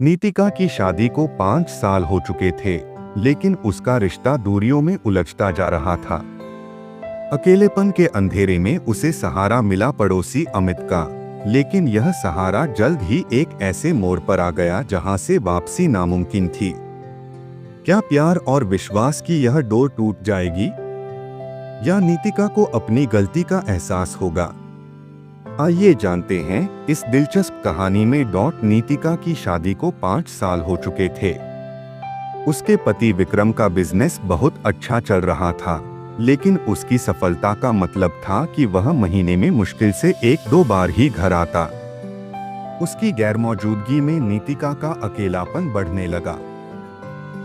नीतिका की शादी को 5 साल हो चुके थे, लेकिन उसका रिश्ता दूरियों में उलझता जा रहा था। अकेलेपन के अंधेरे में उसे सहारा मिला पड़ोसी अमित का, लेकिन यह सहारा जल्द ही एक ऐसे मोड़ पर आ गया जहां से वापसी नामुमकिन थी। क्या प्यार और विश्वास की यह डोर टूट जाएगी, या नीतिका को अपनी गलती का एहसास होगा? आइए जानते हैं इस दिलचस्प कहानी में। नीतिका की शादी को 5 साल हो चुके थे। उसके पति विक्रम का बिजनेस बहुत अच्छा चल रहा था, लेकिन उसकी सफलता का मतलब था कि वह महीने में मुश्किल से 1-2 बार ही घर आता। उसकी गैरमौजूदगी में नीतिका का अकेलापन बढ़ने लगा।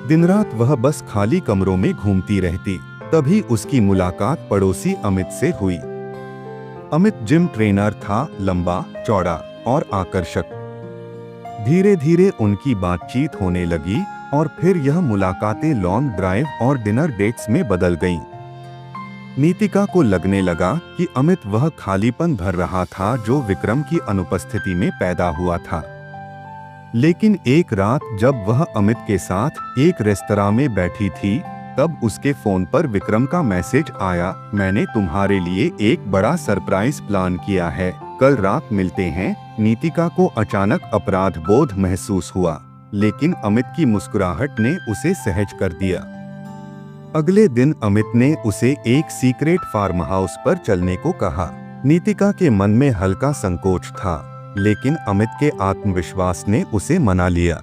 दिन रात वह बस खाली कमरों में घूमती रहती। तभी उसकी मुलाकात पड़ोसी अमित से हुई। अमित जिम ट्रेनर था, लंबा, चौड़ा और आकर्षक। धीरे धीरे उनकी बातचीत होने लगी और फिर यह मुलाकातें लॉन्ग ड्राइव और डिनर डेट्स में बदल गईं। नीतिका को लगने लगा कि अमित वह खालीपन भर रहा था जो विक्रम की अनुपस्थिति में पैदा हुआ था। लेकिन एक रात जब वह अमित के साथ एक रेस्तरां में बैठी थी, तब उसके फोन पर विक्रम का मैसेज आया, मैंने तुम्हारे लिए एक बड़ा सरप्राइज प्लान किया है, कल रात मिलते हैं। नीतिका को अचानक अपराध बोध महसूस हुआ, लेकिन अमित की मुस्कुराहट ने उसे सहज कर दिया। अगले दिन अमित ने उसे एक सीक्रेट फार्म हाउस पर चलने को कहा। नीतिका के मन में हल्का संकोच था, लेकिन अमित के आत्मविश्वास ने उसे मना लिया।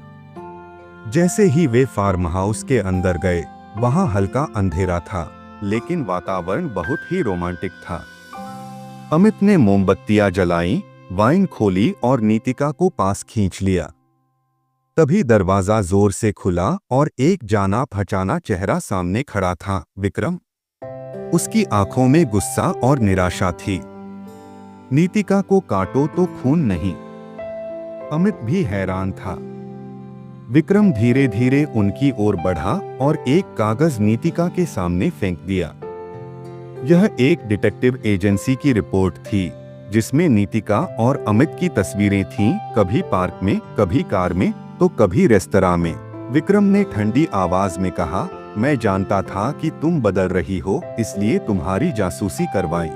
जैसे ही वे फार्म हाउस के अंदर गए, वहां हल्का अंधेरा था, लेकिन वातावरण बहुत ही रोमांटिक था। अमित ने मोमबत्तियां जलाई, वाइन खोली और नीतिका को पास खींच लिया। तभी दरवाजा जोर से खुला और एक जाना पहचाना चेहरा सामने खड़ा था, विक्रम। उसकी आंखों में गुस्सा और निराशा थी। नीतिका को काटो तो खून नहीं। अमित भी हैरान था। विक्रम धीरे धीरे उनकी ओर बढ़ा और एक कागज नीतिका के सामने फेंक दिया। यह एक डिटेक्टिव एजेंसी की रिपोर्ट थी, जिसमें नीतिका और अमित की तस्वीरें थीं, कभी पार्क में, कभी कार में, तो कभी रेस्तरां में। विक्रम ने ठंडी आवाज में कहा, मैं जानता था कि तुम बदल रही हो, इसलिए तुम्हारी जासूसी करवाई।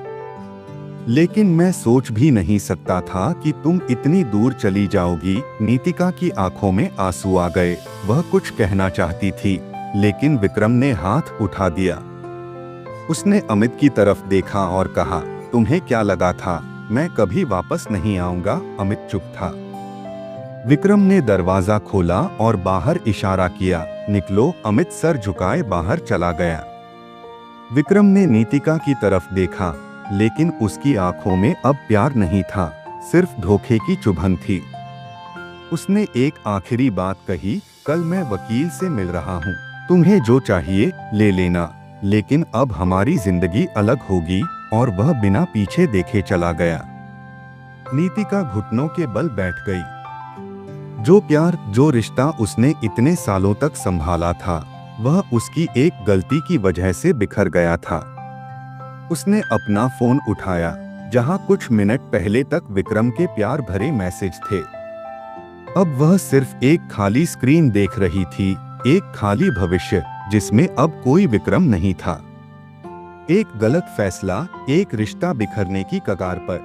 लेकिन मैं सोच भी नहीं सकता था कि तुम इतनी दूर चली जाओगी। नीतिका की आंखों में आंसू आ गए। वह कुछ कहना चाहती थी, लेकिन विक्रम ने हाथ उठा दिया। उसने अमित की तरफ देखा और कहा, तुम्हें क्या लगा था मैं कभी वापस नहीं आऊंगा? अमित चुप था। विक्रम ने दरवाजा खोला और बाहर इशारा किया, निकलो। अमित सर झुकाए बाहर चला गया। विक्रम ने नीतिका की तरफ देखा, लेकिन उसकी आंखों में अब प्यार नहीं था, सिर्फ धोखे की चुभन थी। उसने एक आखिरी बात कही, कल मैं वकील से मिल रहा हूँ, तुम्हें जो चाहिए ले लेना, लेकिन अब हमारी जिंदगी अलग होगी। और वह बिना पीछे देखे चला गया। नीतिका घुटनों के बल बैठ गई। जो प्यार, जो रिश्ता उसने इतने सालों तक संभाला था, वह उसकी एक गलती की वजह से बिखर गया था। उसने अपना फोन उठाया, जहां कुछ मिनट पहले तक विक्रम के प्यार भरे मैसेज थे। अब वह सिर्फ एक खाली स्क्रीन देख रही थी, एक खाली भविष्य जिसमें अब कोई विक्रम नहीं था। एक गलत फैसला, एक रिश्ता बिखरने की कगार पर।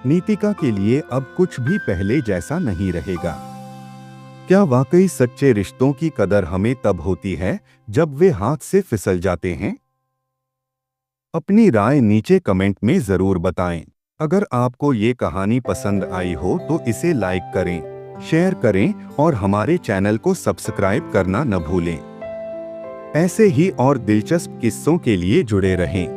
नीतिका के लिए अब कुछ भी पहले जैसा नहीं रहेगा। क्या वाकई सच्चे रिश्तों की कदर हमें तब होती है जब वे हाथ से फिसल जाते हैं? अपनी राय नीचे कमेंट में जरूर बताएं। अगर आपको ये कहानी पसंद आई हो तो इसे लाइक करें, शेयर करें और हमारे चैनल को सब्सक्राइब करना न भूलें। ऐसे ही और दिलचस्प किस्सों के लिए जुड़े रहें।